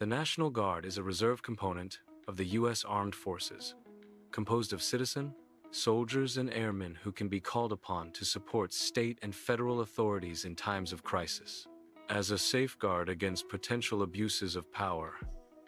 The National Guard is a reserve component of the U.S. Armed Forces, composed of citizen, soldiers, and airmen who can be called upon to support state and federal authorities in times of crisis. As a safeguard against potential abuses of power,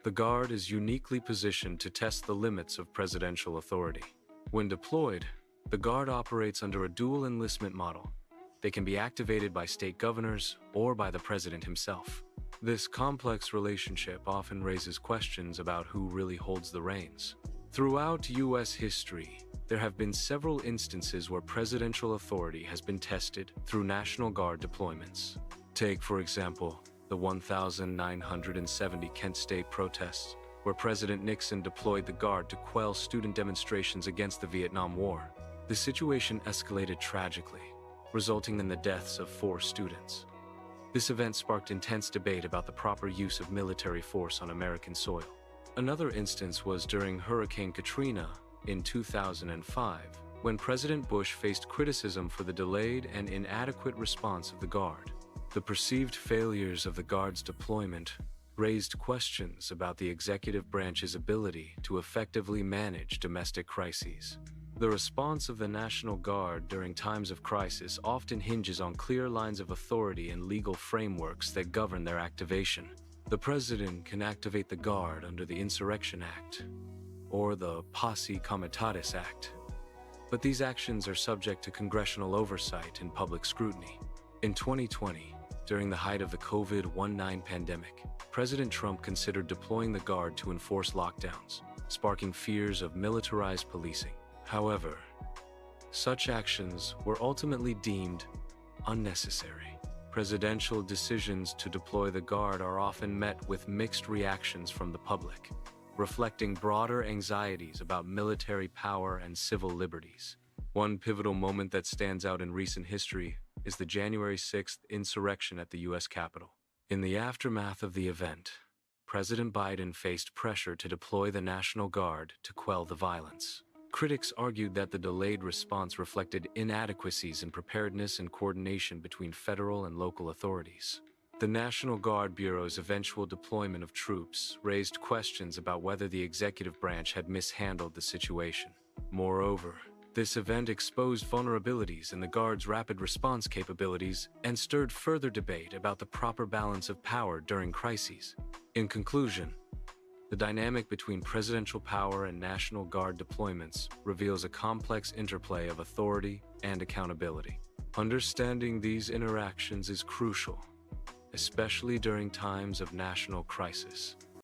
the Guard is uniquely positioned to test the limits of presidential authority. When deployed, the Guard operates under a dual enlistment model. They can be activated by state governors or by the president himself. This complex relationship often raises questions about who really holds the reins. Throughout U.S. history, there have been several instances where presidential authority has been tested through National Guard deployments. Take, for example, the 1970 Kent State protests, where President Nixon deployed the Guard to quell student demonstrations against the Vietnam War. The situation escalated tragically, resulting in the deaths of 4 students. This event sparked intense debate about the proper use of military force on American soil. Another instance was during Hurricane Katrina in 2005, when President Bush faced criticism for the delayed and inadequate response of the Guard. The perceived failures of the Guard's deployment raised questions about the executive branch's ability to effectively manage domestic crises. The response of the National Guard during times of crisis often hinges on clear lines of authority and legal frameworks that govern their activation. The President can activate the Guard under the Insurrection Act or the Posse Comitatus Act, but these actions are subject to congressional oversight and public scrutiny. In 2020, during the height of the COVID-19 pandemic, President Trump considered deploying the Guard to enforce lockdowns, sparking fears of militarized policing. However, such actions were ultimately deemed unnecessary. Presidential decisions to deploy the Guard are often met with mixed reactions from the public, reflecting broader anxieties about military power and civil liberties. One pivotal moment that stands out in recent history is the January 6th insurrection at the U.S. Capitol. In the aftermath of the event, President Biden faced pressure to deploy the National Guard to quell the violence. Critics argued that the delayed response reflected inadequacies in preparedness and coordination between federal and local authorities. The National Guard Bureau's eventual deployment of troops raised questions about whether the executive branch had mishandled the situation. Moreover, this event exposed vulnerabilities in the Guard's rapid response capabilities and stirred further debate about the proper balance of power during crises. In conclusion, the dynamic between presidential power and National Guard deployments reveals a complex interplay of authority and accountability. Understanding these interactions is crucial, especially during times of national crisis.